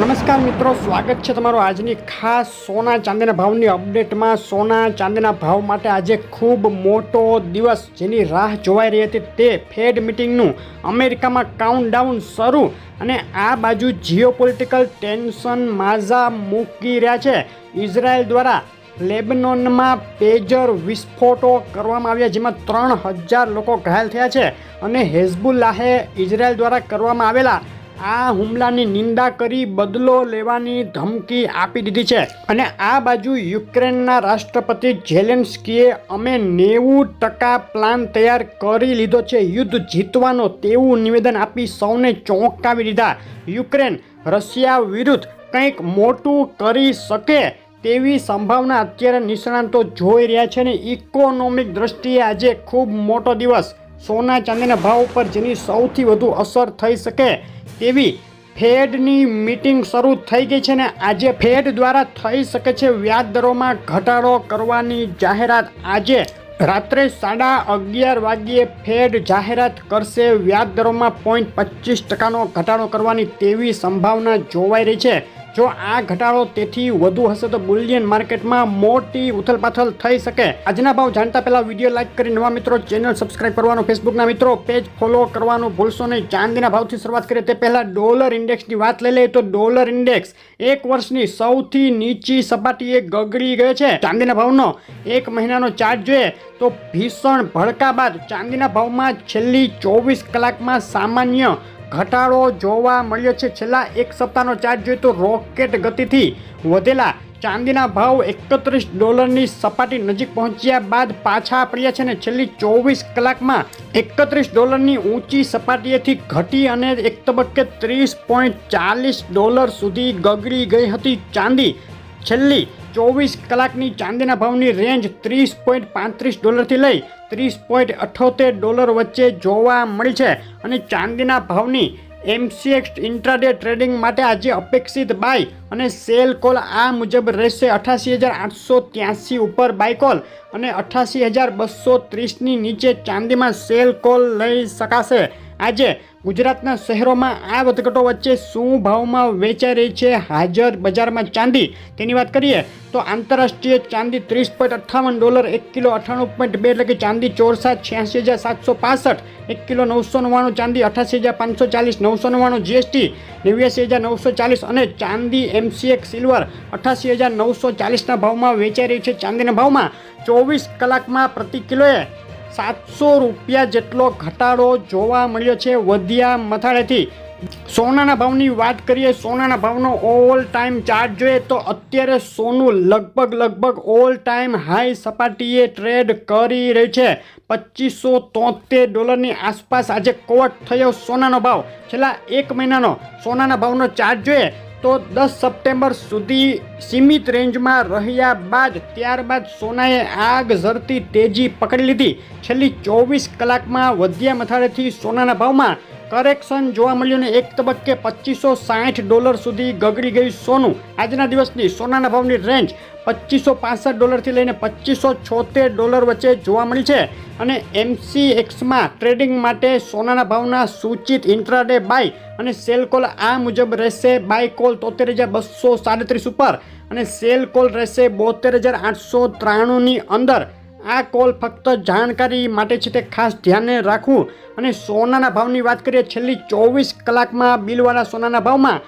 નમસ્કાર મિત્રો, સ્વાગત છે તમારું આજની ખાસ સોના ચાંદીના ભાવની અપડેટમાં। સોના ચાંદીના ભાવ માટે આજે ખૂબ મોટો દિવસ જેની રાહ જોવાઈ રહી હતી તે ફેડ મિટિંગનું અમેરિકામાં કાઉન્ટડાઉન શરૂ અને આ બાજુ જીઓપોલિટિકલ ટેન્શન માઝા મૂકી રહ્યા છે। ઇઝરાયલ દ્વારા લેબનોનમાં પેજર વિસ્ફોટો કરવામાં આવ્યા જેમાં 3000 લોકો ઘાયલ થયા છે અને હેઝબુલ્લાહે ઇઝરાયલ દ્વારા કરવામાં આવેલા આ હુમલાની નિંદા કરી બદલો લેવાની ધમકી આપી દીધી છે। અને આ બાજુ યુક્રેનના રાષ્ટ્રપતિ ઝેલેન્સ્કીએ અમે 90% પ્લાન તૈયાર કરી લીધો છે યુદ્ધ જીતવાનો તેવું નિવેદન આપી સૌને ચોંકાવી દીધા। યુક્રેન રશિયા વિરુદ્ધ કંઈક મોટું કરી શકે તેવી સંભાવના અત્યારે નિષ્ણાતો જોઈ રહ્યા છે ને ઇકોનોમિક દ્રષ્ટિએ આજે ખૂબ મોટો દિવસ। સોના ચાંદીના ભાવ ઉપર જેની સૌથી વધુ અસર થઈ શકે તેવી ફેડની મીટિંગ શરૂ થઈ ગઈ છે ને આજે ફેડ દ્વારા થઈ શકે છે વ્યાજ દરોમાં ઘટાડો કરવાની જાહેરાત। આજે રાત્રે 11:30 વાગ્યે ફેડ જાહેરાત કરશે વ્યાજ દરોમાં 0.25%નો ઘટાડો કરવાની તેવી સંભાવના જોવાઈ રહી છે। જો આ ઘટાડો તેથી વધુ હશે તો બુલિયન માર્કેટમાં મોટી ઉથલપાથલ થઈ શકે। આજના ભાવ જાણતા પહેલા વિડીયો લાઈક કરી નવા મિત્રો ચેનલ સબસ્ક્રાઇબ કરવાનું, ફેસબુકના મિત્રો પેજ ફોલો કરવાનું ભૂલશો નહીં। ચાંદીના ભાવથી શરૂઆત કરીએ તે પહેલા ડોલર ઇન્ડેક્સની વાત લઈ લઈએ તો ડોલર ઇન્ડેક્સ એક વર્ષની સૌથી નીચી સપાટીએ ગગડી ગયો છે। ચાંદીના ભાવનો એક મહિનાનો ચાર્ટ જોઈએ તો ભીષણ ભડકા બાદ ચાંદીના ભાવમાં છેલ્લી 24 કલાકમાં સામાન્ય ઘટાડો જોવા મળ્યો છે। છેલ્લા એક સપ્તાહનો ચાર્ટ જોઈએ તો રોકેટ ગતિથી વધેલા ચાંદીના ભાવ $31ની સપાટી નજીક પહોંચ્યા બાદ પાછા પડ્યા છે ને છેલ્લી 24 કલાકમાં $31ની ઊંચી સપાટીએથી ઘટી અને એક તબક્કે $30.40 સુધી ગગડી ગઈ હતી। ચાંદી છેલ્લી 24 કલાકની ચાંદીના ભાવની રેન્જ $30.35થી લઈ $30.78 વચ્ચે જોવા મળી છે અને ચાંદીના ભાવની MCX ઇન્ટ્રાડે ટ્રેડિંગ માટે આજે અપેક્ષિત બાય અને સેલ કોલ આ મુજબ રહેશે। 88,883 ઉપર બાય કોલ અને 88,230ની નીચે ચાંદીમાં સેલ કોલ લઈ શકાશે। આજે ગુજરાતના શહેરોમાં આ વધઘટો વચ્ચે શું ભાવમાં વેચાઈ રહી છે હાજર બજારમાં ચાંદી તેની વાત કરીએ તો આંતરરાષ્ટ્રીય ચાંદી $30.58 1 કિલો 98.2 એટલે કે ચાંદી ચોરસા 86,765 1 કિલો 999 ચાંદી 88,540 999 GST 89,940 અને ચાંદી MCX સિલ્વર 88,940ના ભાવમાં વેચાઈ રહી છે। ચાંદીના ભાવમાં 24 કલાકમાં પ્રતિ કિલોએ $700 જેટલો ઘટાડો જોવા મળ્યો છે વધ્યા મથાળેથી। સોનાના ભાવની વાત કરીએ, સોનાના ભાવનો ઓલ ટાઈમ ચાર્ટ જોઈએ તો અત્યારે સોનું લગભગ ઓલ ટાઈમ હાઈ સપાટીએ ટ્રેડ કરી રહ્યું છે। $2573ની આસપાસ આજે કોટ થયો સોનાનો ભાવ। છેલ્લા એક મહિનાનો સોનાના ભાવનો ચાર્ટ જોઈએ તો 10 સપ્ટેમ્બર સુધી સીમિત રેન્જમાં રહ્યા બાદ ત્યારબાદ સોનાએ આગ ઝરતી તેજી પકડી લીધી। છેલ્લી 24 કલાકમાં વધ્યા મથાળેથી સોનાના ભાવમાં કરેક્શન જોવા મળ્યું ને એક તબક્કે $2560 સુધી ગગડી ગયું સોનું। આજના દિવસની સોનાના ભાવની રેન્જ $2565થી લઈને $2576 વચ્ચે જોવા મળી છે અને MCXમાં ટ્રેડિંગ માટે સોનાના ભાવના સૂચિત ઇન્ટ્રાડે બાય અને સેલ કોલ આ મુજબ રહેશે। બાય કોલ 73,237 ઉપર અને સેલ કોલ રહેશે 72,893ની અંદર। આ કોલ ફક્ત જાણકારી માટે છે તે ખાસ ધ્યાને રાખવું। અને સોનાના ભાવની વાત કરીએ છેલ્લી 24 કલાકમાં બિલવાળા સોનાના ભાવમાં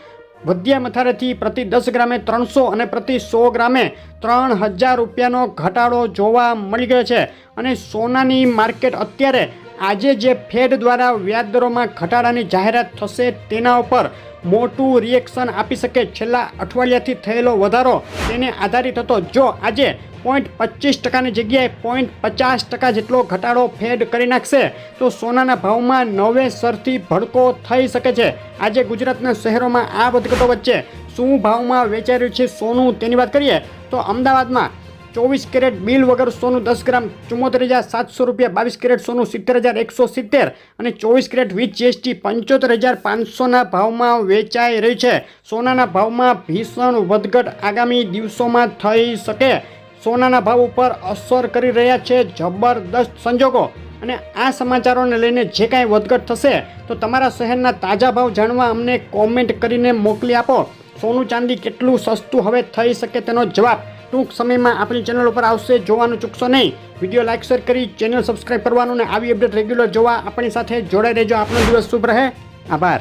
વધ્યા મથાળેથી પ્રતિ 10 ગ્રામે 300 અને પ્રતિ 100 ગ્રામે $3000નો ઘટાડો જોવા મળી ગયો છે। અને સોનાની માર્કેટ અત્યારે આજે જે ફેડ દ્વારા વ્યાજ દરોમાં ઘટાડાની જાહેરાત થશે તેના ઉપર મોટું રિએક્શન આપી શકે। છેલ્લા અઠવાડિયાથી થયેલો વધારો તેને આધારિત હતો। જો આજે 0.25%ની જગ્યાએ 0.50% જેટલો ઘટાડો ફેડ કરી નાખશે તો સોનાના ભાવમાં નવેસરથી ભડકો થઈ શકે છે। આજે ગુજરાતના શહેરોમાં આ વધઘટો વચ્ચે શું ભાવમાં વેચાઈ રહ્યું છે સોનું તેની વાત કરીએ તો અમદાવાદમાં 24 કેરેટ બિલ વગર સોનું 10 ગ્રામ $74,700, 22 કેરેટ સોનું 70,170 અને 24 કેરેટ વિથ GST 75,500ના ભાવમાં વેચાઈ રહ્યું છે। સોનાના ભાવમાં ભીષણ વધઘટ આગામી દિવસોમાં થઈ શકે। સોનાના ભાવ ઉપર અસર કરી રહ્યા છે જબરદસ્ત સંજોગો અને આ સમાચારોને લઈને જે કાંઈ વધઘટ થશે તો તમારા શહેરના તાજા ભાવ જાણવા અમને કોમેન્ટ કરીને મોકલી આપો। સોનું ચાંદી કેટલું સસ્તું હવે થઈ શકે તેનો જવાબ ટૂંક સમયમાં આપણી ચેનલ ઉપર આવશે, જોવાનું ચૂકશો નહીં. વિડીયો લાઇક શેર કરી ચેનલ સબસ્ક્રાઈબ કરવાનું, અને આવી અપડેટ રેગ્યુલર જોવા આપણી સાથે જોડાઈ રહેજો. આપનો દિવસ શુભ રહે. આભાર.